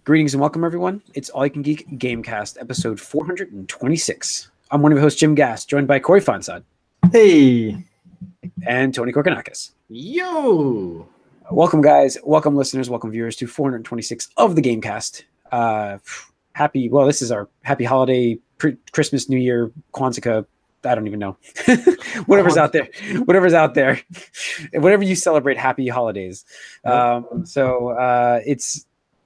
Greetings and welcome, everyone. It's All You Can Geek Gamecast, episode 426. I'm one of your hosts, Jim Gass, joined by Corey Fonsad. Hey. And Tony Korkanakis. Yo. Welcome, guys. Welcome, listeners. Welcome, viewers, to 426 of the Gamecast. This is our happy holiday, Christmas, New Year, Kwanzaa. I don't even know. Whatever's out there. Whatever you celebrate, happy holidays. It's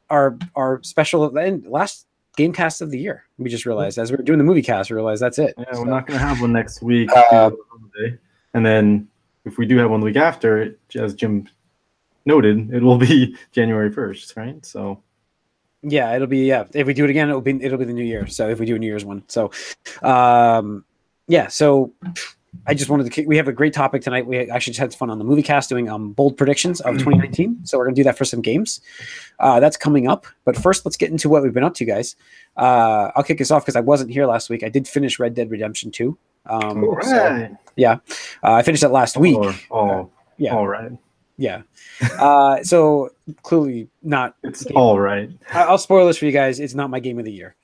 our special last Gamecast of the year. We just realized as we were doing the movie cast, we realized that's it. Yeah, we're not going to have one next week. And then if we do have one the week after, as Jim noted, it will be January 1st, right? So yeah, it'll be if we do it again, it'll be the new year. So if we do a New Year's one. So so I just wanted to we have a great topic tonight. We actually just had fun on the movie cast doing bold predictions of 2019. So we're gonna do that for some games. That's coming up. But first, let's get into what we've been up to, guys. I'll kick us off because I wasn't here last week. I did finish Red Dead Redemption 2. I finished that last week. All right. Yeah. So clearly not. It's all right. I'll spoil this for you guys. It's not my game of the year.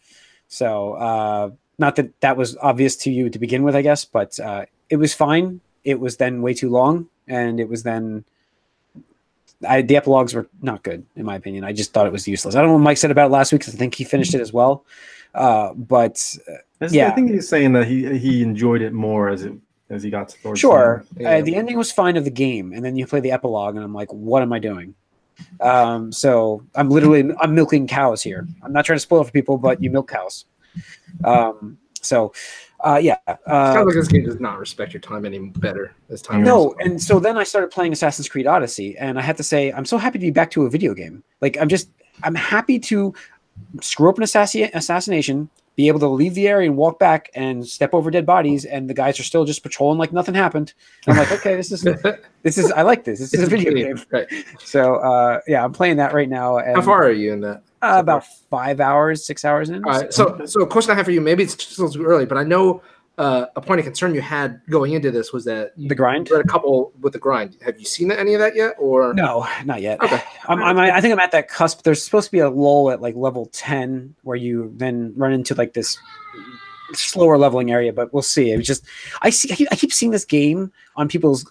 So not that was obvious to you to begin with, I guess, but it was fine. It was then way too long, and it was then the epilogues were not good, in my opinion. I just thought it was useless. I don't know what Mike said about it last week because I think he finished it as well. I think he's saying that he enjoyed it more as he got to towards sure. The ending was fine of the game, and then you play the epilogue, and I'm like, what am I doing? So I'm milking cows here. I'm not trying to spoil it for people, but you milk cows. It's kind of like this game does not respect your time any better as time. No, and so then I started playing Assassin's Creed Odyssey, and I have to say I'm so happy to be back to a video game. Like I'm happy to screw up an assassination, be able to leave the area and walk back and step over dead bodies, and the guys are still just patrolling like nothing happened. And I'm like, okay, this is I like this. This is a video game. Right. So I'm playing that right now. And how far are you in that? About 5 hours, 6 hours in. All right. So a question I have for you, maybe it's still too early, but I know a point of concern you had going into this was that the grind. Read a couple with the grind. Have you seen any of that yet, or no? Not yet. Okay. I think I'm at that cusp. There's supposed to be a lull at like level 10 where you then run into like this slower leveling area, but we'll see. It was I keep seeing this game on people's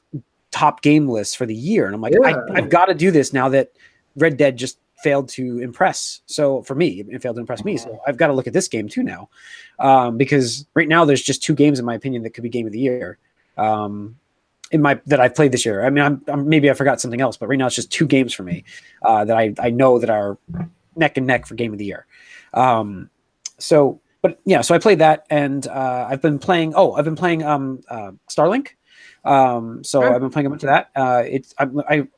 top game lists for the year, and I'm like, I've got to do this now that Red Dead just failed to impress. So for me, it failed to impress me. So I've got to look at this game too now, because right now there's just two games in my opinion that could be game of the year. That I've played this year. I mean, I'm maybe I forgot something else, but right now it's just two games for me that I know that are neck and neck for game of the year. So I played that, and I've been playing Starlink. I've been playing a bunch of that. I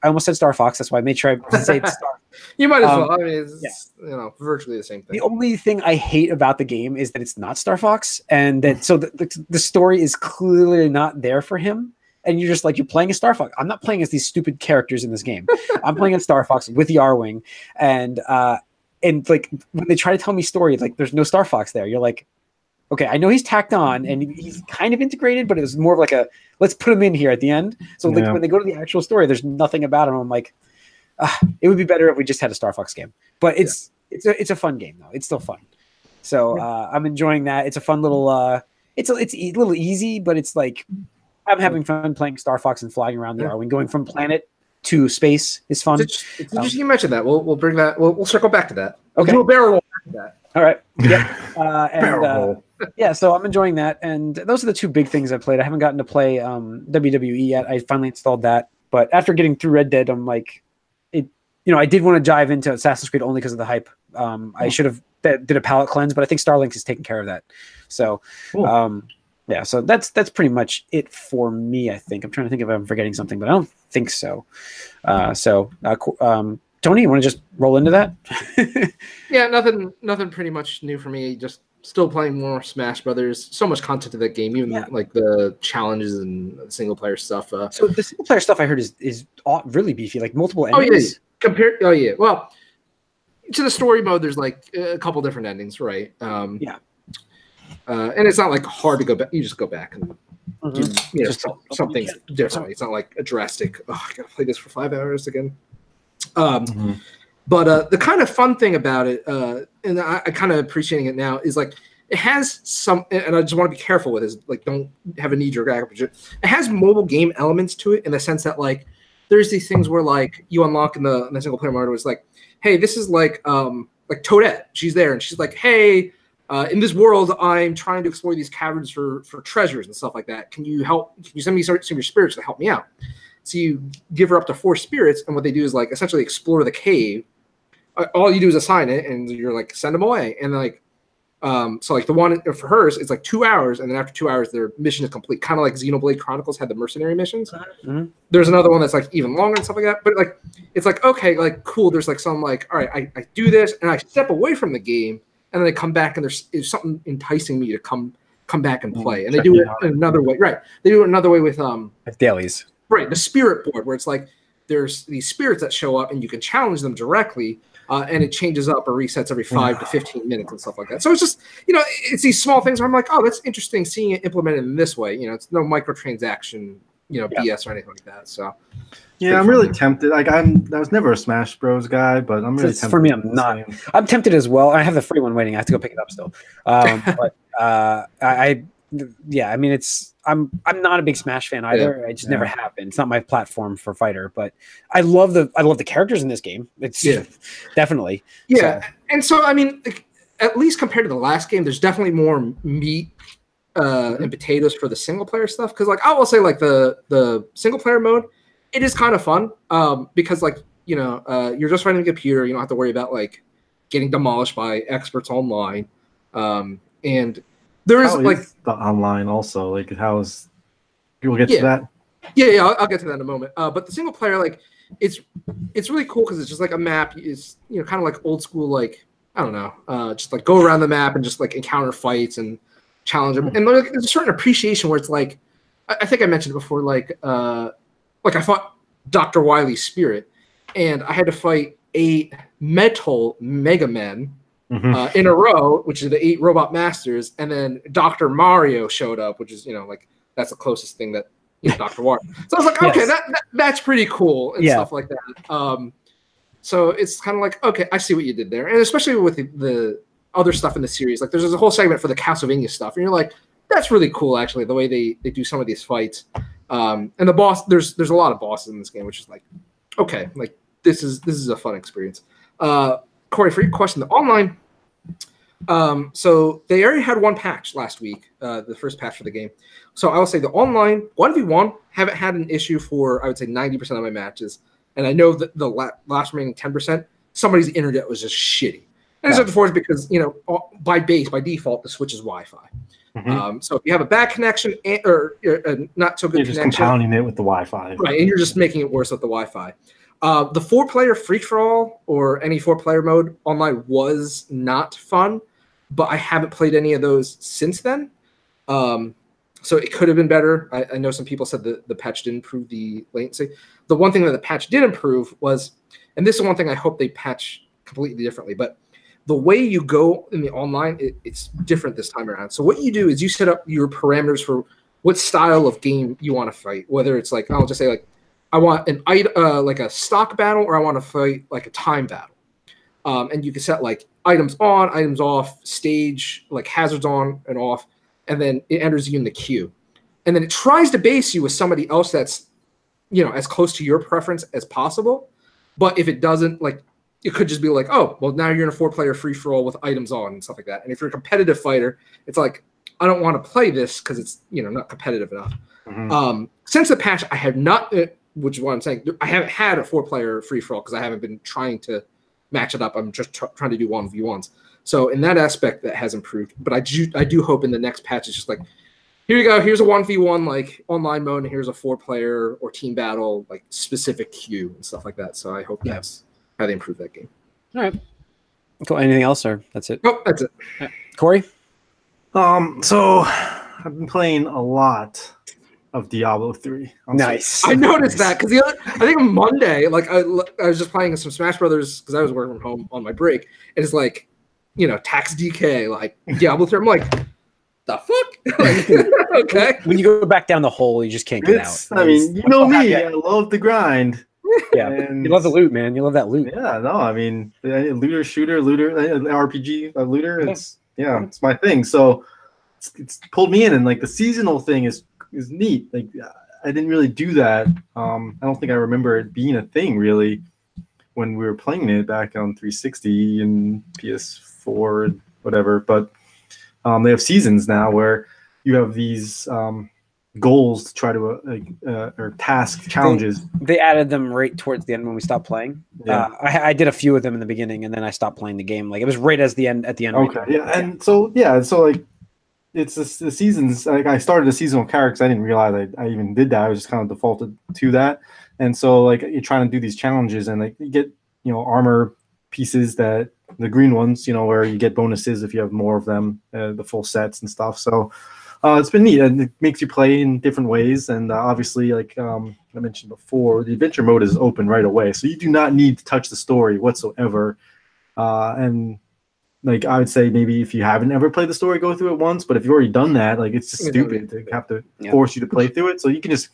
almost said Star Fox. That's why I made sure I say it's Star. You might as well. I mean, it's virtually the same thing. The only thing I hate about the game is that it's not Star Fox, and that so the story is clearly not there for him. And you're just like, you're playing a Star Fox. I'm not playing as these stupid characters in this game. I'm playing as Star Fox with the R-Wing, and like when they try to tell me story, like there's no Star Fox there. You're like, okay, I know he's tacked on and he's kind of integrated, but it was more of like let's put him in here at the end. So like when they go to the actual story, there's nothing about him. I'm like, it would be better if we just had a Star Fox game. But it's a fun game though. It's still fun. So I'm enjoying that. It's a fun little. It's a little easy, but it's like I'm having fun playing Star Fox and flying around the R-Wing, going from planet to space is fun. You mentioned that. We'll bring that. We'll circle back to that. Okay. We'll barrel roll back to that. All right. Yep. So I'm enjoying that, and those are the two big things I played. I haven't gotten to play WWE yet. I finally installed that, but after getting through Red Dead, I'm like, I did want to dive into Assassin's Creed only because of the hype. I should have did a palate cleanse, but I think Starlink is taking care of that. So, cool. So that's pretty much it for me. I think I'm trying to think if I'm forgetting something, but I don't think so. Tony, you want to just roll into that? Yeah, nothing pretty much new for me. Just still playing more Smash Brothers. So much content to that game, even like the challenges and the single player stuff. So the single player stuff I heard is really beefy, like multiple endings. Well, to the story mode, there's like a couple different endings, right? And it's not like hard to go back. You just go back and do something different. It's not like a drastic. Oh, I gotta play this for 5 hours again. But the kind of fun thing about it, and I kind of appreciating it now, is like it has some, and I just want to be careful with this, like don't have a knee-jerk reaction. It has mobile game elements to it in the sense that like there's these things where like you unlock in the single player mode, it's like, hey, this is like Toadette. She's there and she's like, hey, in this world, I'm trying to explore these caverns for treasures and stuff like that. Can you help? Can you send me some of your spirits to help me out? So you give her up to 4 spirits, and what they do is like essentially explore the cave. All you do is assign it, and you're like send them away, and like so like the one for hers, it's like 2 hours, and then after 2 hours, their mission is complete. Kind of like Xenoblade Chronicles had the mercenary missions. Mm-hmm. There's another one that's like even longer and stuff like that. But like it's like okay, like cool. There's like some like all right, I do this, and I step away from the game. And then they come back, and there's something enticing me to come back and play. And they do it in another way, right? They do it another way with dailies, right? The spirit board, where it's like there's these spirits that show up, and you can challenge them directly, and it changes up or resets every 5 to 15 minutes and stuff like that. So it's just it's these small things where I'm like, oh, that's interesting seeing it implemented in this way. It's no microtransaction, BS or anything like that. So. Yeah, I'm really tempted. Like I was never a Smash Bros guy, but I'm really tempted. For me, I'm not. I'm tempted as well. I have the free one waiting. I have to go pick it up still. But I mean, I'm not a big Smash fan either. I just never have been. It's not my platform for fighter, but I love the characters in this game. It's definitely so. And so I mean, at least compared to the last game, there's definitely more meat and potatoes for the single player stuff. Because like I will say, like the single player mode. It is kind of fun because, like, you're just fighting a computer. You don't have to worry about, like, getting demolished by experts online. And there is, like... the online also. Like, we'll get to that? Yeah, I'll get to that in a moment. But the single player, like, it's really cool because it's just, like, a map. It's, kind of like old school, like, I don't know, just, like, go around the map and just, like, encounter fights and challenge them. And like, there's a certain appreciation where it's, like... I think I mentioned it before, like I fought Dr. Wily's spirit, and I had to fight 8 metal Mega Men in a row, which is the 8 robot masters, and then Dr. Mario showed up, which is, like, that's the closest thing that, Dr. Wario. So I was like, okay, that's pretty cool and stuff like that. So it's kind of like, okay, I see what you did there. And especially with the other stuff in the series, like there's a whole segment for the Castlevania stuff, and you're like, that's really cool, actually, the way they do some of these fights. And the boss, there's a lot of bosses in this game, which is like, okay, like this is a fun experience. Corey, for your question, the online, so they already had one patch last week, the first patch for the game. So I will say the online 1v1 haven't had an issue for, I would say 90% of my matches. And I know that the last remaining 10%, somebody's internet was just shitty. And it's unfortunate because, by default, the Switch is Wi-Fi. So if you have a bad connection or a not so good connection, you're just compounding it with the Wi-Fi, right? And you're just making it worse with the Wi-Fi. The 4-player free-for-all or any 4-player mode online was not fun, but I haven't played any of those since then. So it could have been better. I know some people said the patch didn't improve the latency. The one thing that the patch did improve was, and this is one thing I hope they patch completely differently, but the way you go in the online, it's different this time around. So what you do is you set up your parameters for what style of game you want to fight. Whether it's like, I'll just say like, I want like a stock battle, or I want to fight like a time battle. And you can set like items on, items off, stage, like hazards on and off, and then it enters you in the queue. And then it tries to base you with somebody else that's, as close to your preference as possible. But if it doesn't, like, it could just be like, oh, well, now you're in a 4-player free-for-all with items on and stuff like that. And if you're a competitive fighter, it's like, I don't want to play this because it's, not competitive enough. Since the patch, I have not, which is what I'm saying, I haven't had a 4-player free-for-all because I haven't been trying to match it up. I'm just trying to do 1v1s. So in that aspect, that has improved. But I do hope in the next patch, it's just like, here you go, here's a 1v1 like online mode, and here's a 4-player or team battle, like specific queue and stuff like that. So I hope that's how they improve that game. All right. Cool. Anything else, or that's it? Oh, that's it. Right. Corey? So I've been playing a lot of Diablo 3. Nice. I noticed that because I think on Monday, like I was just playing some Smash Brothers because I was working from home on my break, and it's like, tax DK, like Diablo 3. I'm like, the fuck? Like, okay. When you go back down the hole, you just can't get out. I mean, you know me. I love the grind. Yeah, And you love the loot, man. You love that loot. yeah, no, I mean, looter, shooter, looter, RPG, looter. It's my thing. So it's pulled me in, and like the seasonal thing is neat. Like I didn't really do that. I don't think I remember it being a thing really when we were playing it back on 360 and PS4 and whatever. But they have seasons now where you have these goals to try to or task challenges. They added them right towards the end when we stopped playing. Yeah. I did a few of them in the beginning, and then I stopped playing the game. Like it was right at the end. Okay. Right, yeah. And so like it's the seasons. Like I started a seasonal character because I didn't realize I even did that. I was just kind of defaulted to that. And so like you're trying to do these challenges, and like you get armor pieces, that the green ones, where you get bonuses if you have more of them, the full sets and stuff. So it's been neat, and it makes you play in different ways. And obviously, like I mentioned before, the adventure mode is open right away, so you do not need to touch the story whatsoever. And like I would say, maybe if you haven't ever played the story, go through it once. But if you've already done that, like it's just stupid to have to force you to play through it. So you can just,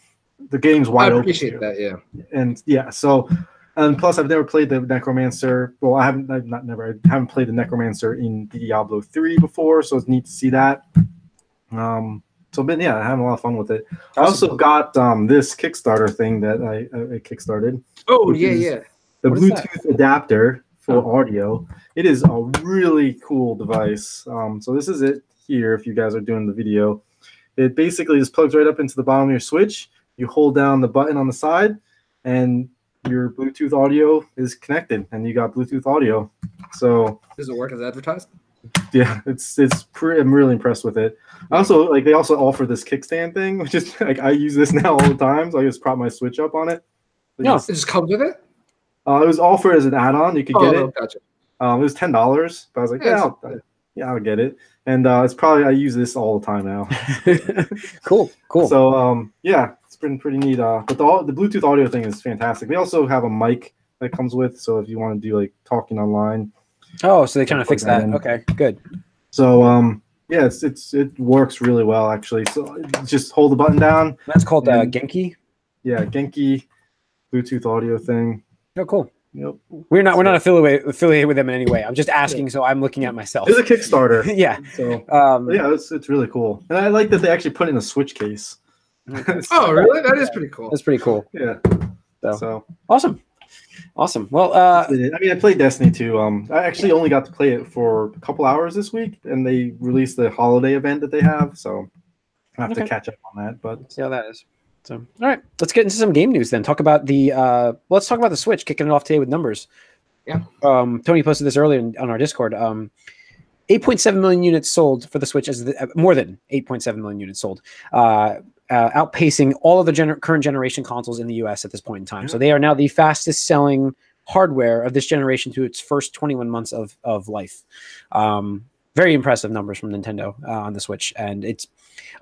the game's wide open. I appreciate that, yeah. And yeah, so. And plus, I've never played the Necromancer. Well, I haven't played the Necromancer in Diablo 3 before, so it's neat to see that. I'm having a lot of fun with it. I also got this Kickstarter thing that I kickstarted. Oh, yeah. The Bluetooth adapter for audio. It is a really cool device. So this is it here if you guys are doing the video. It basically just plugs right up into the bottom of your Switch. You hold down the button on the side, and your Bluetooth audio is connected, and you got Bluetooth audio. So does it work as advertised? Yeah, I'm really impressed with it. Also, like they also offer this kickstand thing, which is like I use this now all the time. So I just prop my Switch up on it. No, it just comes with it. It was offered as an add-on. You could get it. Gotcha. It was $10, but I was like, I'll get it. And it's probably I use this all the time now. Cool. So it's been pretty neat. But the Bluetooth audio thing is fantastic. They also have a mic that comes with, so if you want to do like talking online. Oh, so they kind of fix that. Okay, good. So it works really well actually. So just hold the button down. That's called Genki. Yeah, Genki Bluetooth audio thing. Oh, cool. Yep. We're not affiliated with them in any way. I'm just asking, so I'm looking at myself. It's a Kickstarter. Yeah. So it's really cool, and I like that they actually put it in a Switch case. Oh, really? That is pretty cool. That's pretty cool. Yeah. So awesome. Well, I mean, I played Destiny 2. I actually only got to play it for a couple hours this week, and they released the holiday event that they have, so I have to catch up on that. But see how that is. So, all right, let's get into some game news then. Let's talk about the Switch. Kicking it off today with numbers. Yeah. Tony posted this earlier on our Discord. 8.7 million units sold for the Switch, more than 8.7 million units sold, outpacing all of the current generation consoles in the US at this point in time. Yeah. So they are now the fastest selling hardware of this generation to its first 21 months of life. Very impressive numbers from Nintendo on the Switch, and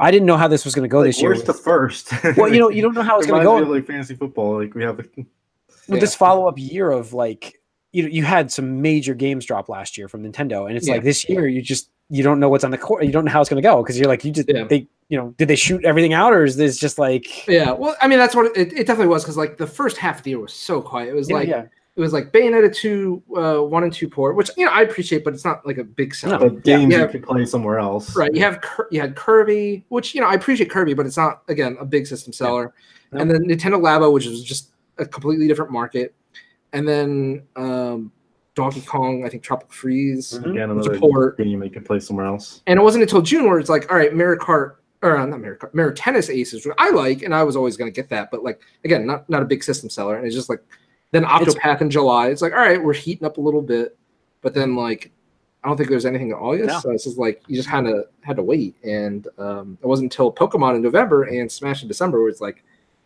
I didn't know how this was going to go this year. Where's the first? Well, you don't know how it's going to go. Like fantasy football, like we have with this follow-up year of like you had some major games drop last year from Nintendo, and it's like this year you don't know what's on the court. You don't know how it's going to go because you're like did they shoot everything out, or is this just like well, I mean that's what it definitely was, because like the first half of the year was so quiet. It was it was like Bayonetta 2 1 and 2 port, which I appreciate, but it's not like a big seller. No, but games you can play somewhere else, right? You had Kirby, which I appreciate Kirby, but it's not again a big system seller. Yeah. And then Nintendo Labo, which is just a completely different market, and then Donkey Kong, I think Tropical Freeze, again another port game you can play somewhere else. And it wasn't until June where it's like, all right, Mirror Tennis Aces, which I like, and I was always going to get that, but like again, not a big system seller, and it's just like. Then Octopath in July. It's like, all right, we're heating up a little bit, but then like, I don't think there's anything in August. No. So it's just like you just kind of had to wait, and it wasn't until Pokemon in November and Smash in December where it's like,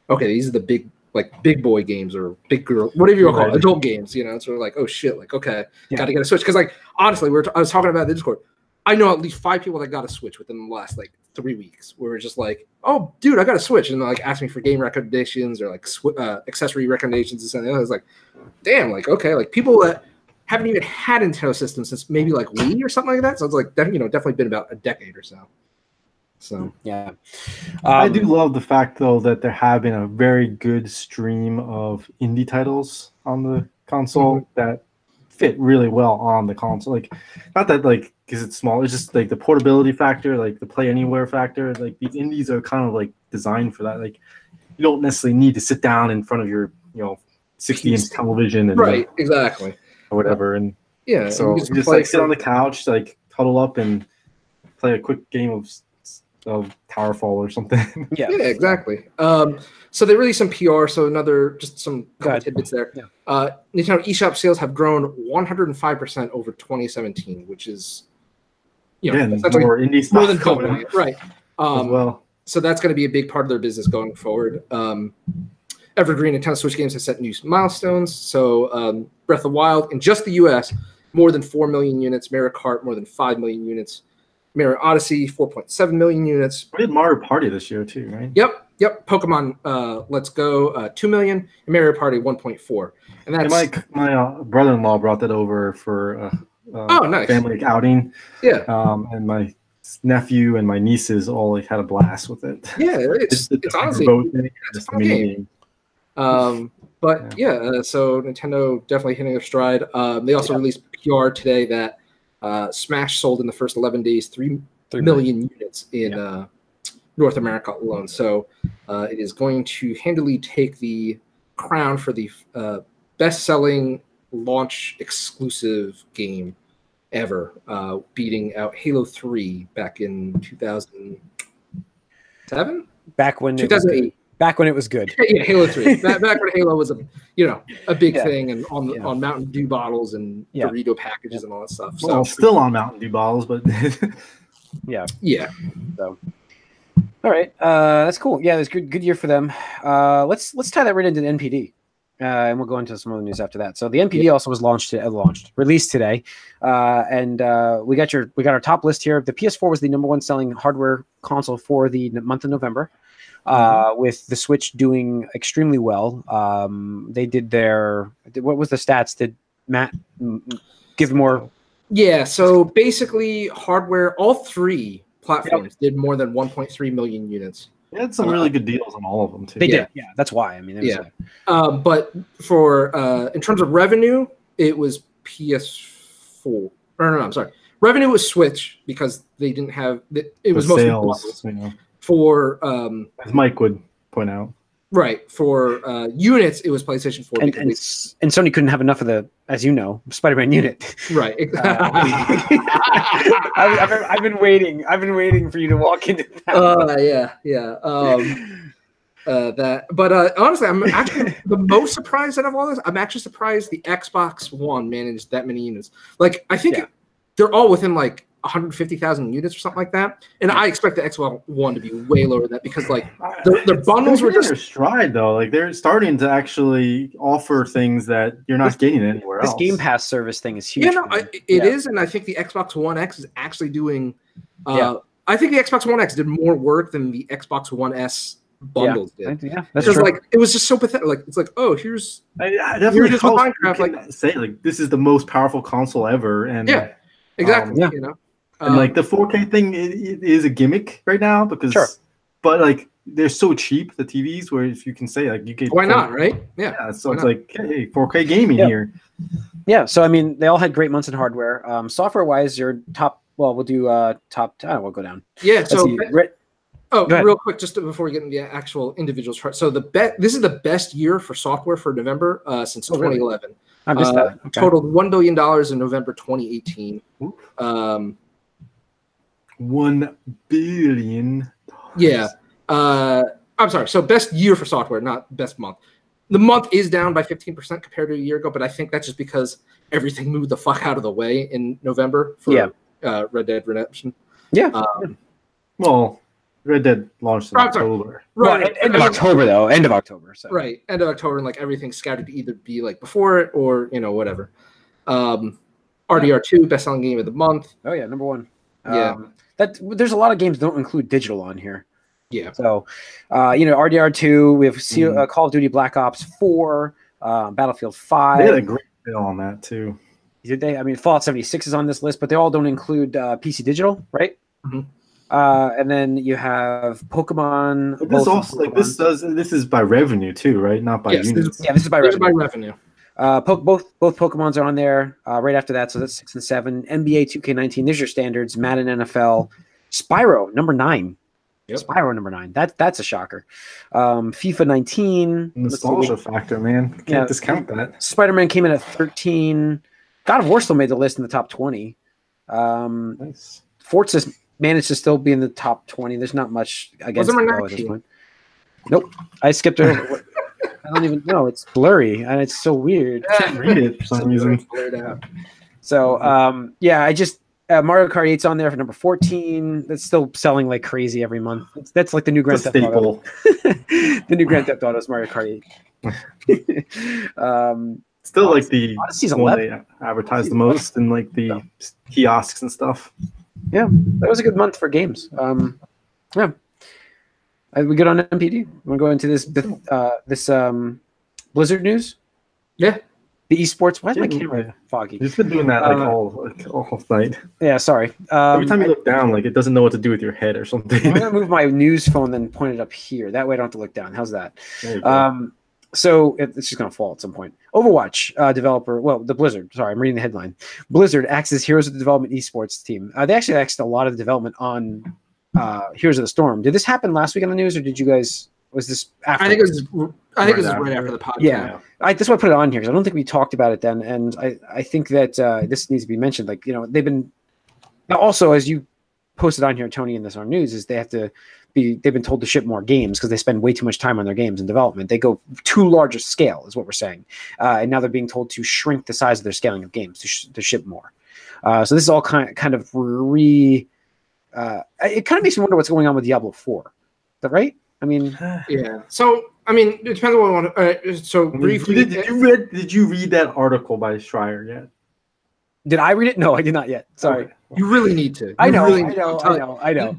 okay, these are the big boy games or big girl, whatever you call it, adult games. So we're like, oh shit, like okay, got to get a Switch, because like honestly, I was talking about the Discord. I know at least 5 people that got a Switch within the last like 3 weeks. Where we're just like, oh, dude, I got a Switch, and like asked me for game recommendations or like accessory recommendations and something. I was like, damn, like okay, like people that haven't even had Nintendo systems since maybe like Wii or something like that. So it's like definitely been about a decade or so. So yeah, I do love the fact though that there have been a very good stream of indie titles on the console that fit really well on the console. Like, not that like because it's small, it's just like the portability factor, like the play anywhere factor. Like these indies are kind of like designed for that. Like you don't necessarily need to sit down in front of your 60-inch television and right, exactly, or whatever. And yeah, so and you just like sit on the couch, like huddle up and play a quick game of Towerfall or something. yeah, exactly. So they released some PR. So just some couple tidbits there. Yeah. Nintendo eShop sales have grown 105% over 2017, which is essentially more indie stuff more than coming doubling out it, right? as well. So that's going to be a big part of their business going forward. Evergreen Nintendo Switch games have set new milestones. So Breath of the Wild in just the U.S. more than 4 million units. Mario Kart more than 5 million units. Mario Odyssey 4.7 million units. We did Mario Party this year too, right? Yep. Pokemon Let's Go 2 million and Mario Party 1.4. And that's my brother-in-law brought that over for nice family outing. Yeah. And my nephew and my nieces all like had a blast with it. Yeah, it's honestly it's a fun game. But so Nintendo definitely hitting their stride. They also released PR today that Smash sold in the first 11 days 3 million units in North America alone. So it is going to handily take the crown for the best-selling launch exclusive game ever, beating out Halo 3 back in 2007? Back when 2008. Back when it was good. Yeah, Halo 3. Back when Halo was a big thing and on Mountain Dew bottles and Dorito packages and all that stuff. Well, still on Mountain Dew bottles, but yeah. So all right. That's cool. Yeah, it's good year for them. Let's tie that right into the NPD. And we'll go into some other news after that. So the NPD also was released today, and we got our top list here. The PS4 was the #1 selling hardware console for the month of November, with the Switch doing extremely well. They did what was the stats? Did Matt give more? Yeah. So basically, hardware, all three platforms did more than 1.3 million units. They had some really good deals on all of them too. They did, yeah. That's why. I mean, but for in terms of revenue, it was PS4. No, I'm sorry. Revenue was Switch because they didn't have it was mostly sales. For as Mike would point out. Right. For units, it was PlayStation 4. And Sony couldn't have enough of the, as you know, Spider-Man unit. Right. I've been waiting. I've been waiting for you to walk into that. But honestly, I'm actually the most surprised out of all this. I'm actually surprised the Xbox One managed that many units. Like, I think they're all within like 150,000 units or something like that, and I expect the Xbox One to be way lower than that because like their bundles were just their stride though. Like they're starting to actually offer things that you're not getting anywhere else. This Game Pass service thing is huge. Yeah, no, it is, and I think the Xbox One X is actually doing. I think the Xbox One X did more work than the Xbox One S bundles did. Yeah, that's true. Like it was just so pathetic. Like it's like, oh, here's I definitely here's Minecraft. Like say like this is the most powerful console ever, and exactly. And like the 4K thing it is a gimmick right now because, but like they're so cheap the TVs where if you can say like you get why not, right? So it's like hey 4K gaming here. Yeah, so I mean they all had great months in hardware. Software wise, your top. Well, we'll do top 10. We'll go down. Yeah. So real quick, just before we get into the actual individual chart. So this is the best year for software for November since 2011. Really? I missed that. Okay. Totaled $1 billion in November 2018. $1 billion. Yeah. I'm sorry. So best year for software, not best month. The month is down by 15% compared to a year ago, but I think that's just because everything moved the fuck out of the way in November for Red Dead Redemption. Yeah. Well, Red Dead launched in October. Right. Well, end of October, though. End of October. So. Right. End of October, and like everything's scouted to either be like before it or, whatever. RDR2, best-selling game of the month. Oh, yeah. #1. There's a lot of games that don't include digital on here. Yeah. So, RDR2, we have Call of Duty Black Ops 4, Battlefield 5. They had a great deal on that, too. Did they? I mean, Fallout 76 is on this list, but they all don't include PC digital, right? Mm-hmm. And then you have Pokemon. But this also like this is by revenue too, right? Not by units. This is by This is revenue. by revenue. Both Pokemons are on there right after that, so that's 6 and 7. NBA 2K19. There's your standards. Madden NFL. Spyro number 9. Yep. Spyro number 9. That's a shocker. FIFA 19. Nostalgia factor, man. Can't discount that. Spider-Man came in at 13. God of War still made the list in the top 20. Nice. Forza managed to still be in the top 20. There's not much against it at this point. Nope. I skipped over. I don't even know. It's blurry and it's so weird. I can't read it for some reason. So I just Mario Kart 8's on there for number 14. That's still selling like crazy every month. That's like the new Grand Theft Auto. The new Grand Theft Auto is Mario Kart 8. Still like the Odyssey's one they advertise the most in like the kiosks and stuff. Yeah, that was a good month for games. Yeah. We good on MPD? Want to go into this Blizzard news? Yeah. The esports. Why is my camera foggy? You've been doing that all night. Yeah, sorry. Every time you look down, like it doesn't know what to do with your head or something. I'm gonna move my news phone, then point it up here. That way, I don't have to look down. How's that? There you go. So it's just gonna fall at some point. Overwatch developer, the Blizzard. Sorry, I'm reading the headline. Blizzard acts as Heroes of the Development esports team. They actually axed a lot of the development on Heroes of the Storm. Did this happen last week on the news, or did you guys? Was this after? I think it was right after the podcast. Yeah, that's why I put it on here because I don't think we talked about it then, and I think that this needs to be mentioned. Like they've been now also as you posted on here, Tony, in this on news is they've been told to ship more games because they spend way too much time on their games in development. They go too large a scale, is what we're saying, and now they're being told to shrink the size of their scaling of games to ship more. So this is all kind of it kind of makes me wonder what's going on with Diablo 4. Is that right? I mean, yeah. So I mean, it depends on what I want to. So briefly, did you read that article by Schreier yet? Did I read it? No, I did not yet. Sorry. You really need to. I know.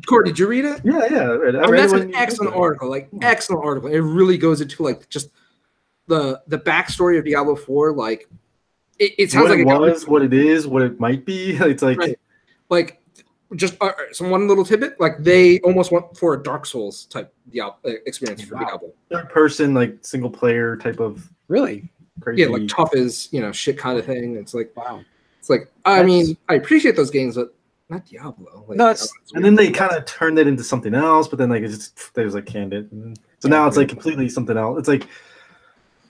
Corey, did you read it? Yeah. I read it. That's an excellent article. Excellent article. It really goes into just the backstory of Diablo 4. Like, it sounds like what it is, what it might be. It's like, right. Like. Just some one little tidbit, like they almost went for a Dark Souls type experience for Diablo. Third person, like single player type of really crazy. Yeah, like tough as shit kind of thing. It's like wow. It's like I mean I appreciate those games, but not Diablo. Like, no, and then they kind of turned it into something else, but then like it just they was like canned it. So now it's like completely something else. It's like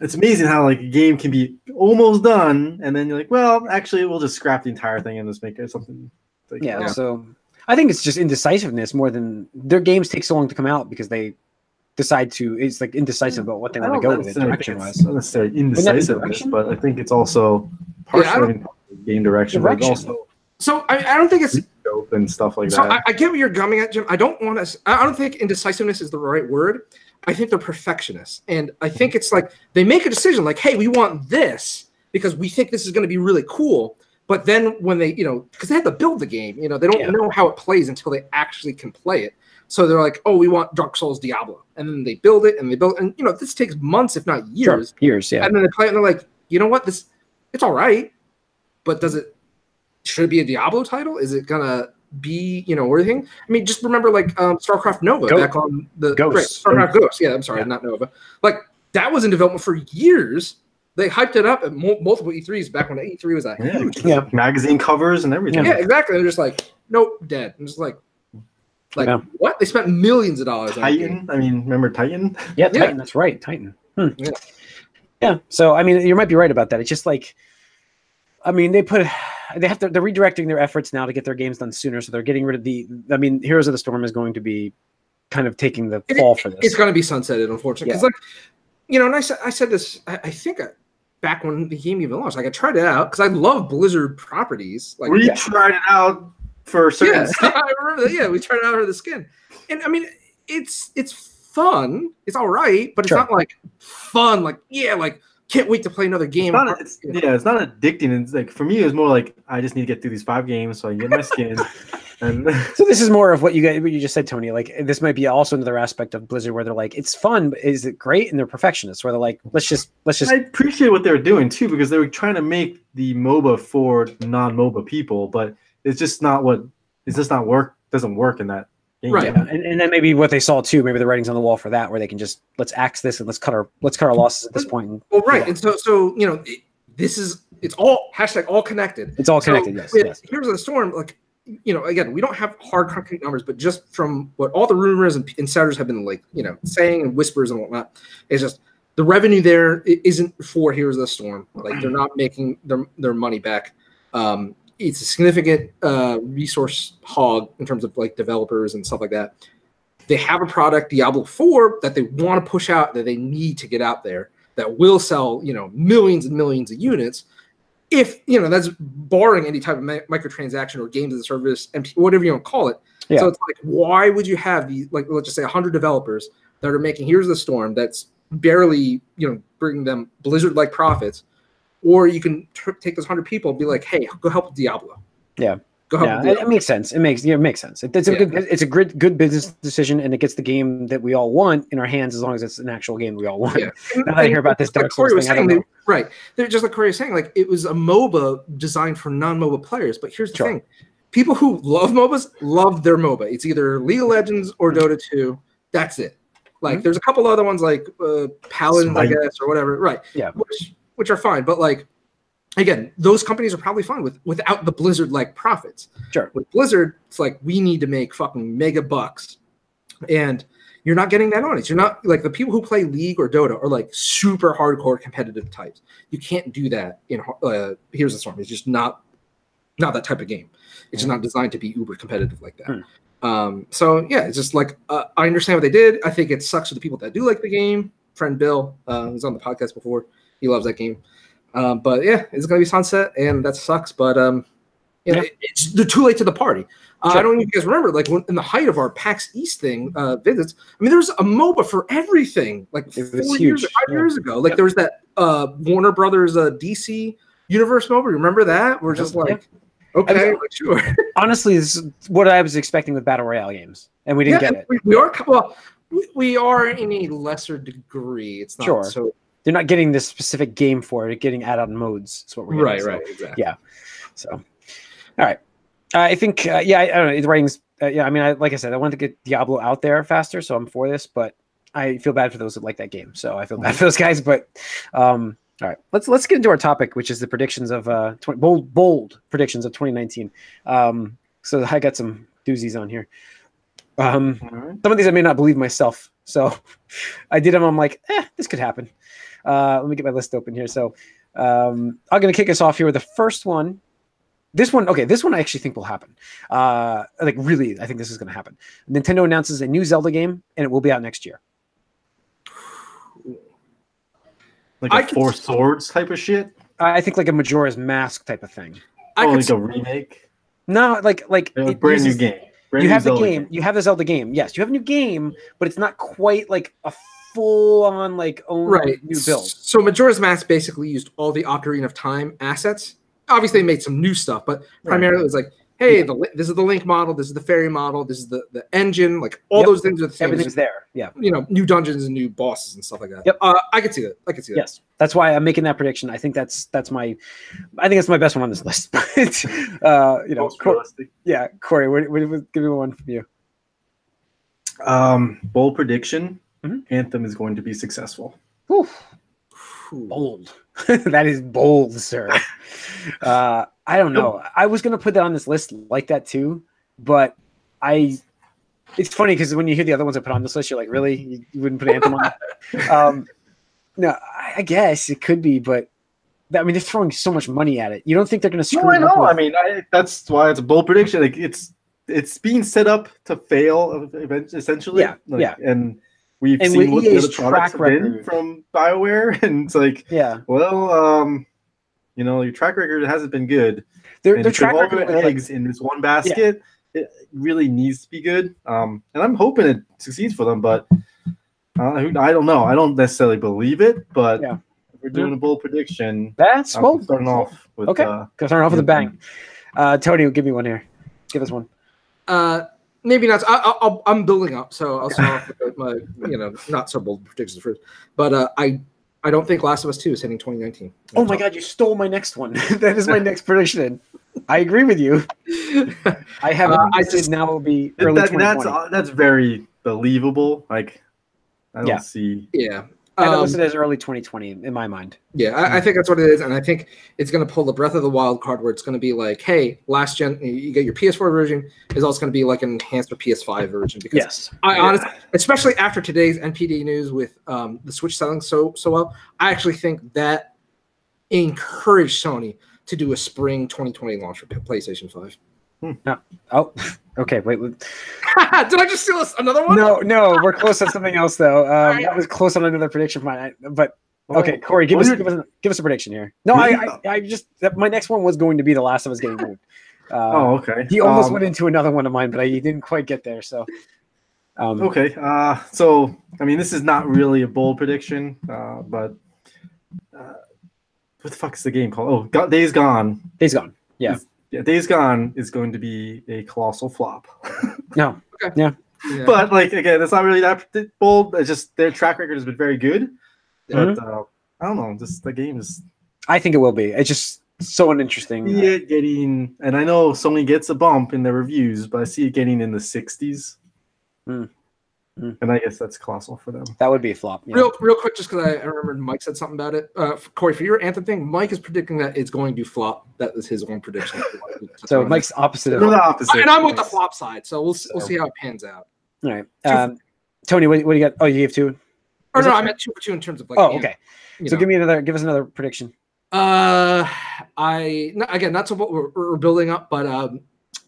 it's amazing how like a game can be almost done, and then you're like, well, actually, we'll just scrap the entire thing and just make it something. Like, so I think it's just indecisiveness more than their games take so long to come out because they decide to. It's like indecisive about what they want to go with it direction-wise. Not necessarily indecisiveness, but I think it's also partially game direction. But also, so I don't think it's dope and stuff like so that. I get what you're coming at, Jim. I don't think indecisiveness is the right word. I think they're perfectionists, and I think it's like they make a decision, like, "Hey, we want this because we think this is going to be really cool." But then when they, because they have to build the game, they don't know how it plays until they actually can play it. So they're like, oh, we want Dark Souls Diablo. And then they build it and this takes months, if not years. Sure. Years, yeah. And then they play it and they're like, you know what? It's all right. But should it be a Diablo title? Is it going to be, everything? I mean, just remember like StarCraft Nova back on the Ghost. Right, StarCraft Ghost. Yeah, I'm sorry, not Nova. Like that was in development for years. They hyped it up at multiple E3s back when E3 was huge. Yeah, magazine covers and everything. Yeah, exactly. They're just like, nope, dead. I'm just like what? They spent millions of dollars on Titan. I mean, remember Titan? Yeah, Titan. That's right, Titan. Yeah. So I mean, you might be right about that. It's just like, I mean, they're redirecting their efforts now to get their games done sooner. So they're getting rid of Heroes of the Storm is going to be kind of taking the fall for this. It's going to be sunsetted, unfortunately, because and I said this. I think. Back when the game even launched, like I tried it out because I love Blizzard properties. Like we tried it out for certain. Yeah, I remember that. Yeah, we tried it out for the skin, and I mean, it's fun. It's all right, but it's not like fun. Like can't wait to play another game. It's not addicting. It's like for me, it was more like I just need to get through these 5 games so I can get my skin. And so this is more of what you just said, Tony. Like this might be also another aspect of Blizzard where they're like, it's fun, but is it great? And they're perfectionists where they're like, let's just. I appreciate what they were doing too because they were trying to make the MOBA for non-MOBA people, but it's just not work. Doesn't work in that game. Right. Yeah, and then maybe what they saw too, maybe the writing's on the wall for that, where they can just let's axe this and let's cut our losses at this point. And, well, right, and so it's all all connected. It's all connected. Yes. Here's the Storm. Like, again, we don't have hard concrete numbers, but just from what all the rumors and insiders have been saying and whispers and whatnot, it's just the revenue there isn't for Heroes of the Storm. Like, they're not making their money back. It's a significant resource hog in terms of like developers and stuff like that. They have a product, Diablo 4, that they want to push out, that they need to get out there, that will sell, millions and millions of units. If, that's barring any type of microtransaction or games as a service, whatever you want to call it. Yeah. So it's like, why would you have let's just say 100 developers that are making Here's the Storm that's barely, bringing them Blizzard-like profits, or you can take those 100 people and be like, hey, go help with Diablo. Yeah. Go help with Diablo. It makes sense. It makes sense. It's a good business decision, and it gets the game that we all want in our hands as long as it's an actual game we all want. Yeah. Now that I hear about this Dark Souls thing, I don't know. Right. They're just like Corey was saying, like, it was a MOBA designed for non-MOBA players. But here's the thing. People who love MOBAs love their MOBA. It's either League of Legends or Dota 2. That's it. Like, there's a couple other ones like Paladins, I guess, or whatever. Right. Yeah. Which are fine. But, like, again, those companies are probably fine without the Blizzard-like profits. Sure. With Blizzard, it's like, we need to make fucking mega bucks. And you're not getting that audience. You're not, like, the people who play League or Dota are, like, super hardcore competitive types. You can't do that in Here's the Storm. It's just not that type of game. It's just not designed to be uber competitive like that. So, yeah, it's just like, I understand what they did. I think it sucks for the people that do like the game. Friend Bill, who's on the podcast before, he loves that game. But yeah, it's going to be sunset, and that sucks. But they're too late to the party. I don't know if you guys remember, like, in the height of our PAX East thing visits. I mean, there was a MOBA for everything, like 5 years ago. Like, there was that Warner Brothers DC Universe MOBA. Remember that? We're just like, okay, sure. Honestly, this is what I was expecting with Battle Royale games, and we didn't get it. We are in a lesser degree. It's not so. They're not getting this specific game for it. They're getting add-on modes. That's what we're getting. Right, exactly. Yeah. So, all right. I think, I don't know. The writing's, I mean, like I said, I wanted to get Diablo out there faster, so I'm for this, but I feel bad for those that like that game. So I feel bad for those guys, but all right. Let's get into our topic, which is the predictions of bold predictions of 2019. So I got some doozies on here. Some of these I may not believe myself. So I did them. I'm like, this could happen. Let me get my list open here. So I'm going to kick us off here with the first one. This one I actually think will happen. I think this is going to happen. Nintendo announces a new Zelda game, and it will be out next year. Like Four Swords type of shit? I think like a Majora's Mask type of thing. Like a remake? No, like a brand new game. You have the game. You have the Zelda game. Yes, you have a new game, but it's not quite like a full-on new build. So Majora's Mask basically used all the Ocarina of Time assets. Obviously, they made some new stuff, but primarily it was like, hey, this is the Link model, this is the Fairy model, this is the engine, like all those things are the same. Everything's there. Yeah. New dungeons and new bosses and stuff like that. Yep. I could see that. Yes. That's why I'm making that prediction. I think that's my best one on this list. Corey, give me one from you. Bold prediction. Anthem is going to be successful. Oof. Bold. That is bold, sir. I don't know. I was going to put that on this list like that too, but it's funny because when you hear the other ones I put on this list, you're like, really? You wouldn't put Anthem on that? No, I guess it could be, but I mean, they're throwing so much money at it. You don't think they're going to screw it up? No, I mean, that's why it's a bold prediction. Like, it's being set up to fail essentially. Yeah. And we've seen what the other products have been from BioWare, and it's like, your track record hasn't been good. Their track record eggs in this one basket. Yeah. It really needs to be good. And I'm hoping it succeeds for them, but I don't know. I don't necessarily believe it, but if we're doing a bold prediction, that's bold. Starting off with starting off with a bang. Tony, give me one here. Give us one. Maybe not. I'm building up, so I'll start off with my not so bold predictions first. But I don't think Last of Us 2 is hitting 2019. Oh my God, you stole my next one. That is my next prediction. I agree with you. I haven't. I just now will be early 2020. That's very believable. Like, I don't see. Yeah. I have it listed as early 2020 in my mind. Yeah, I think that's what it is, and I think it's going to pull the Breath of the Wild card, where it's going to be like, hey, last gen, you get your PS4 version, is also going to be like an enhanced or PS5 version. Because honestly, especially after today's NPD news with the Switch selling so well, I actually think that encouraged Sony to do a spring 2020 launch for PlayStation 5. No. Oh, okay. Wait. Did I just steal another one? No. We're close on something else though. That was close on another prediction of mine. But okay, Corey, give us a prediction here. No, I just my next one was going to be The Last of Us getting moved. Okay. He almost went into another one of mine, but he didn't quite get there. So. Okay. So I mean, this is not really a bold prediction, but what the fuck is the game called? Oh, Days Gone. Days Gone. Yeah. Days Gone is going to be a colossal flop. No. Okay. Yeah. But like again, it's not really that bold. It's just their track record has been very good. But I don't know. Just the game is. I think it will be. It's just so uninteresting. Yeah, getting, and I know Sony gets a bump in their reviews, but I see it getting in the 60s. And I guess that's colossal for them. That would be a flop. Yeah. Real quick, just because I remember Mike said something about it. Corey, for your Anthem thing, Mike is predicting that it's going to flop. That was his own prediction. So Mike's opposite of the opposite. And I'm with the flop side, so we'll see how it pans out. All right. Tony, what do you got? Oh, you gave 2? Or no, I meant 2 for 2 in terms of like. Oh, okay. So give us another prediction. Again, that's what we're building up, but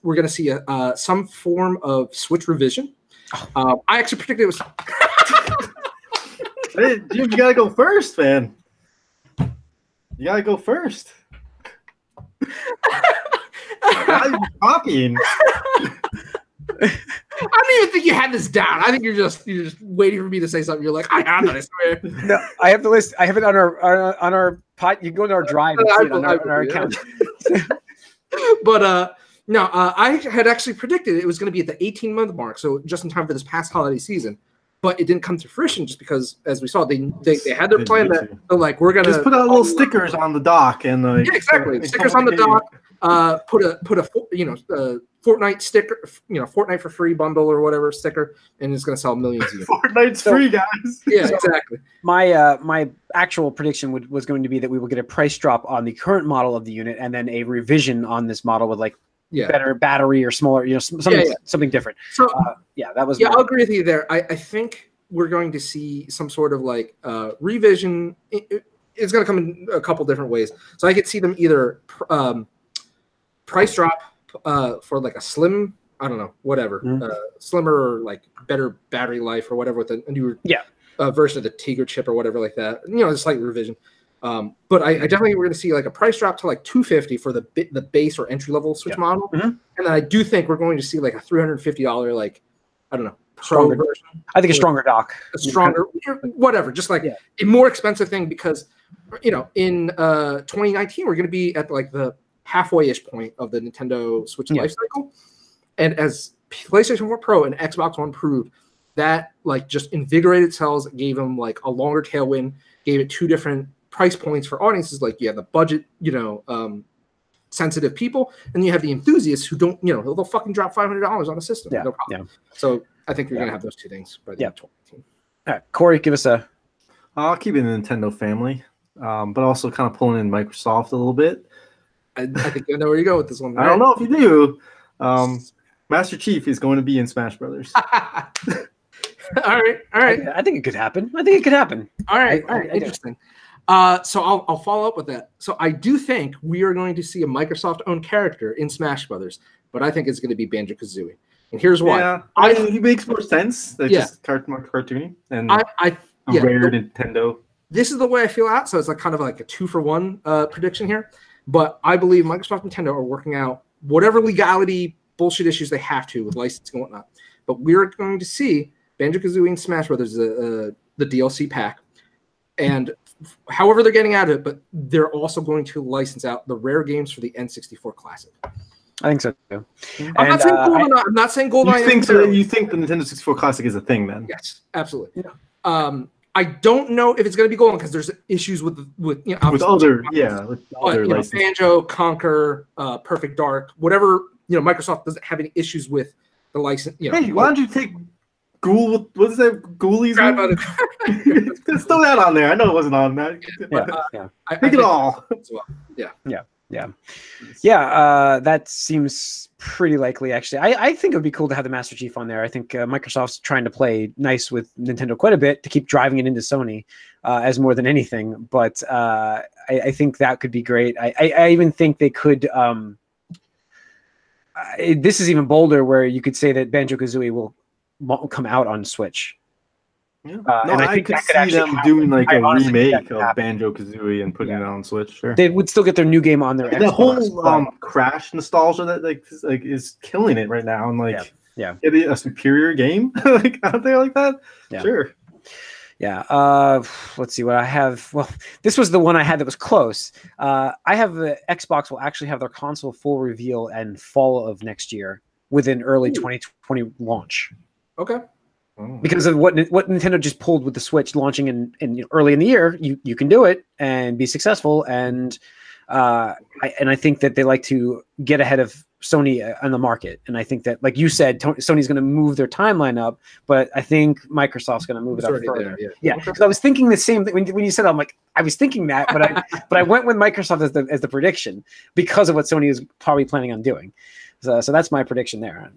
we're going to see some form of Switch revision. I actually predicted it was. Hey, dude, you gotta go first, man. You gotta go first. Why are you talking? I don't even think you had this down. I think you're just waiting for me to say something. You're like, I have that, I swear. No, I have the list. I have it on our pot. You can go to our drive and see it on our account. But no, I had actually predicted it was going to be at the 18-month mark, so just in time for this past holiday season. But it didn't come to fruition just because, as we saw, they had their plan that they're like, we're gonna just put out little stickers on the dock and like exactly stickers on the dock. Put a Fortnite sticker, Fortnite for free bundle or whatever sticker, and it's gonna sell millions of units. Fortnite's free, guys. Yeah, exactly. My actual prediction was going to be that we will get a price drop on the current model of the unit, and then a revision on this model with like better battery or smaller, something different. So that was. I'll agree with you there. I think we're going to see some sort of like revision. It's going to come in a couple different ways. So I could see them either price drop for like a slim, I don't know, whatever, slimmer or like better battery life or whatever with a newer version of the Tiger chip or whatever like that. A slight revision. But I definitely we're going to see like a price drop to like $250 for the base or entry level Switch model, and then I do think we're going to see like a $350 like I don't know stronger version. I think a stronger dock, a stronger whatever, just like a more expensive thing because in 2019 we're going to be at like the halfway-ish point of the Nintendo Switch life cycle, and as PlayStation 4 Pro and Xbox One proved, that like just invigorated sales, gave them like a longer tailwind, gave it 2 different price points for audiences. Like you have the budget, sensitive people, and you have the enthusiasts who don't, they'll fucking drop $500 on a system. No problem. So I think you're gonna have those 2 things by the end of 2018. All right, Corey, give us a. I'll keep it in the Nintendo family, but also kind of pulling in Microsoft a little bit. I think I know where you go with this one. I don't know if you do. Master Chief is going to be in Smash Brothers. All right. I think it could happen. All right. Interesting. So I'll follow up with that. So I do think we are going to see a Microsoft-owned character in Smash Brothers, but I think it's going to be Banjo-Kazooie. And here's why. Yeah, he makes more sense. They're just cartoony and rare Nintendo. This is the way I feel out. So it's like kind of like a 2-for-1 prediction here. But I believe Microsoft and Nintendo are working out whatever legality bullshit issues they have to with licensing and whatnot. But we're going to see Banjo-Kazooie and Smash Brothers, the DLC pack. And however they're getting out of it, but they're also going to license out the rare games for the N64 Classic. I think so too. I'm not saying GoldenEye. You think the Nintendo 64 Classic is a thing then? Yes, absolutely. Yeah. I don't know if it's going to be golden because there's issues with other Banjo, Conquer, Perfect Dark, whatever. Microsoft doesn't have any issues with the license. Hey, why don't you take Ghoul? What is that? Ghoulies? Let's throw that on there. I know it wasn't on that. Take it all. Well. That seems pretty likely, actually. I think it would be cool to have the Master Chief on there. I think Microsoft's trying to play nice with Nintendo quite a bit to keep driving it into Sony as more than anything. But I think that could be great. I even think they could. This is even bolder, where you could say that Banjo-Kazooie will come out on Switch. Yeah. And I could see them doing like a remake of Banjo-Kazooie and putting it on Switch. Sure. They would still get their new game on their Xbox. The whole Crash nostalgia that like is killing it right now, and like a superior game like out there like that. Yeah. Sure. Yeah. Let's see what I have. Well, this was the one I had that was close. I have the Xbox will actually have their console full reveal and fall of next year within early 2020 launch. Okay. Because of what Nintendo just pulled with the Switch launching in early in the year, you can do it and be successful. And I think that they like to get ahead of Sony on the market. And I think that, like you said, Sony's going to move their timeline up, but I think Microsoft's going to move it up further. Yeah. Because I was thinking the same thing when you said, I'm like, I was thinking that, but I went with Microsoft as the prediction because of what Sony is probably planning on doing. So that's my prediction there.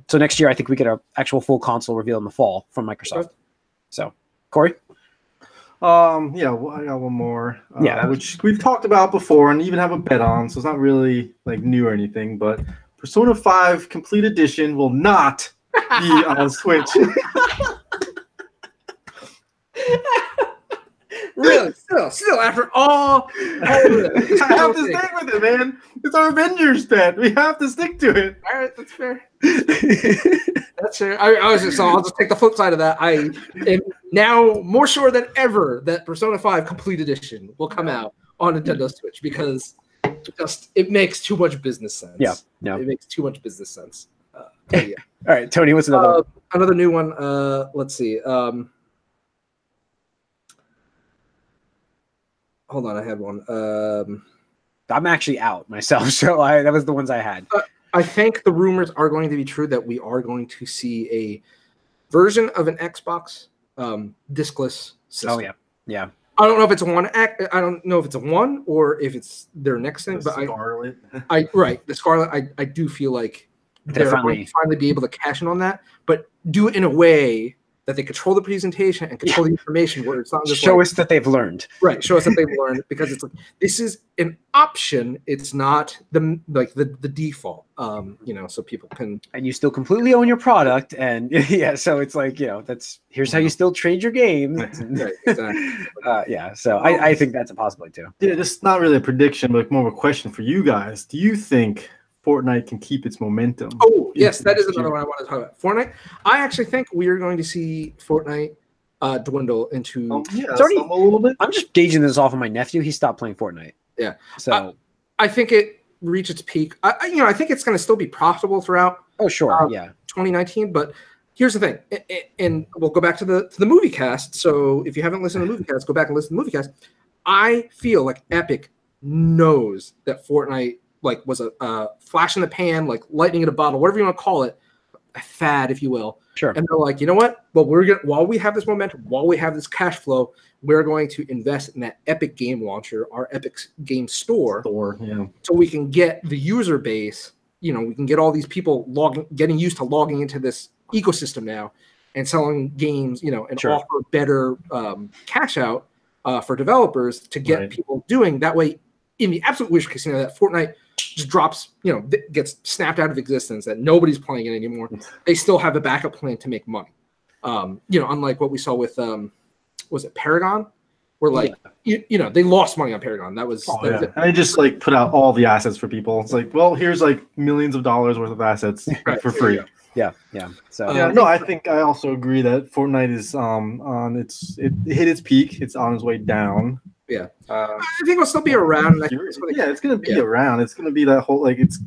So next year, I think we get an actual full console reveal in the fall from Microsoft. So, Corey? I got one more. Which we've talked about before and even have a bet on, so it's not really like new or anything. But Persona 5 Complete Edition will not be on Switch. Really? Still, after all I have to stick with it, man. It's our Avengers bet. We have to stick to it. All right, that's fair. That's fair. I'll just take the flip side of that. I am now more sure than ever that Persona 5 Complete Edition will come out on Nintendo Switch because it makes too much business sense. Yeah. It makes too much business sense. All right, Tony, what's another one? Another new one. Let's see. Hold on, I had one. I'm actually out myself, so that was the ones I had. I think the rumors are going to be true that we are going to see a version of an Xbox discless system. Oh yeah. I don't know if it's I don't know if it's a one or if it's their next thing. But Scarlet. The Scarlet. I do feel like they're going to finally be able to cash in on that, but do it in a way that they control the presentation and control the information where it's not just show us that they've learned. Right. Show us that they've learned, because it's like, this is an option. It's not the default, so people can, and you still completely own your product. And so it's like, here's how you still trade your games. Right, exactly. So I think that's a possibility too. Yeah. This is not really a prediction, but more of a question for you guys. Do you think Fortnite can keep its momentum? Oh, yes, that is another one I want to talk about. Fortnite. I actually think we are going to see Fortnite dwindle into. It's already a little bit. I'm just gauging this off of my nephew. He stopped playing Fortnite. Yeah. So I think it reached its peak. I think it's going to still be profitable throughout. Oh, sure. 2019. But here's the thing, and we'll go back to the movie cast. So if you haven't listened to the movie cast, go back and listen to the movie cast. I feel like Epic knows that Fortnite was a flash in the pan, like lightning in a bottle, whatever you want to call it, a fad, if you will. Sure. And they're like, you know what? Well, while we have this momentum, while we have this cash flow, we're going to invest in that Epic game launcher, our Epic game store, so we can get the user base. We can get all these people getting used to logging into this ecosystem now, and selling games. And offer better cash out for developers to get people doing that way. In the absolute wish case scenario that Fortnite just drops, gets snapped out of existence, that nobody's playing it anymore, they still have a backup plan to make money. Unlike what we saw with, was it Paragon? Where they lost money on Paragon. That was it. I just put out all the assets for people. It's like, well, here's millions of dollars worth of assets for free. Yeah. So I think I also agree that Fortnite is it hit its peak. It's on its way down. Yeah, I think it'll still be around. It's going to be around. It's going to be that whole it's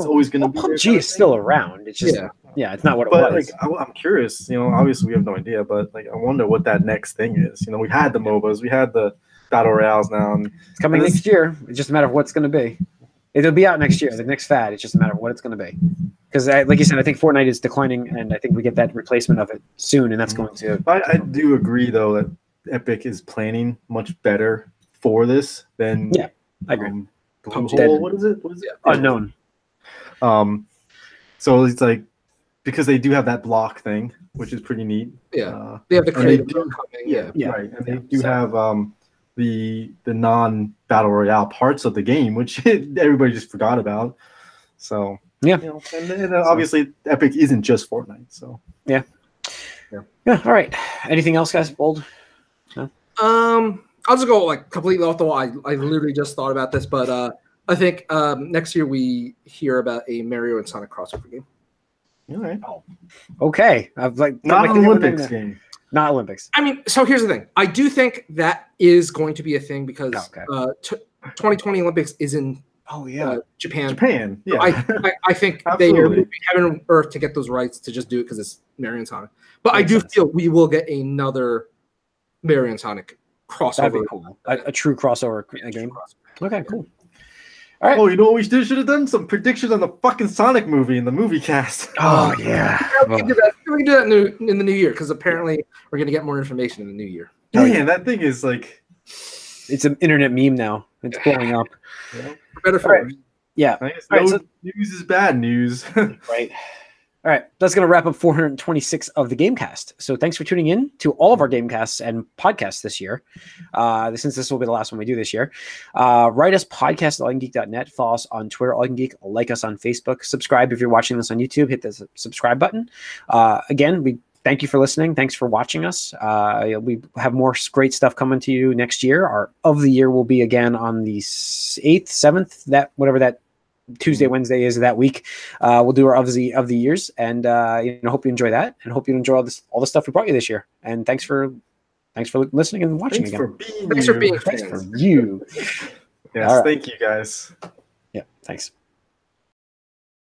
always going to be. PUBG is still around. It's just Yeah, it's not what it But was. like, I'm curious. You know, obviously we have no idea, but like, I wonder what that next thing is. You know, we had the MOBAs, we had the battle royales now, and It's coming this- next year. It's just a matter of what it's going to be. It'll be out next year. The next fad. It's just a matter of what it's going to be. Because, like you said, I think Fortnite is declining, and I think we get that replacement of it soon, and that's going to. I do agree though that Epic is planning much better for this than Yeah, I agree. Blue Dead. Hole. What is it? Unknown. So it's like because they do have that block thing, which is pretty neat. Yeah, they have the and they creative do- coming. Yeah. Right, and they do have the non battle royale parts of the game, which everybody just forgot about. So Yeah. you know, and then obviously Epic isn't just Fortnite. So Yeah. All right. Anything else, guys? Bold? I'll just go like completely off the wall. I literally just thought about this, but I think next year we hear about a Mario and Sonic crossover game. all right, Okay. I've like not my an favorite Olympics thing game. Not Olympics. I mean, so here's the thing. I do think that is going to be a thing because 2020 Olympics is in Oh yeah. Japan. Japan, yeah. I think they are Absolutely. moving heaven and earth to get those rights to just do it because it's Mario and Sonic. But I Makes do sense. feel we will get another Mario and Sonic crossover. That'd be cool. A true crossover game. Okay, cool. All right. Oh, you know what we should have done? Some predictions on the fucking Sonic movie in the movie cast. Oh yeah. We can do that in the new year because apparently we're going to get more information in the new year. Man, that thing is like. It's an internet meme now. It's blowing up. Yeah. Better for All right. Yeah. I guess All right, no so- news is bad news. Right. All right. That's going to wrap up 426 of the Gamecast. So thanks for tuning in to all of our Gamecasts and podcasts this year. Since this will be the last one we do this year. Write us podcast at allyoungeek.net. Follow us on Twitter, All You Can Geek. Like us on Facebook. Subscribe if you're watching this on YouTube. Hit the subscribe button. Again, we thank you for listening. Thanks for watching us. We have more great stuff coming to you next year. Our of the year will be again on the 8th, 7th, whatever that Tuesday, Wednesday is that week. We'll do our of the years, and hope you enjoy that, and hope you enjoy all the stuff we brought you this year. And thanks for listening and watching Thanks again. for being Thanks for being Thanks fans. for you. Yes, All right. thank you guys. Yeah, thanks.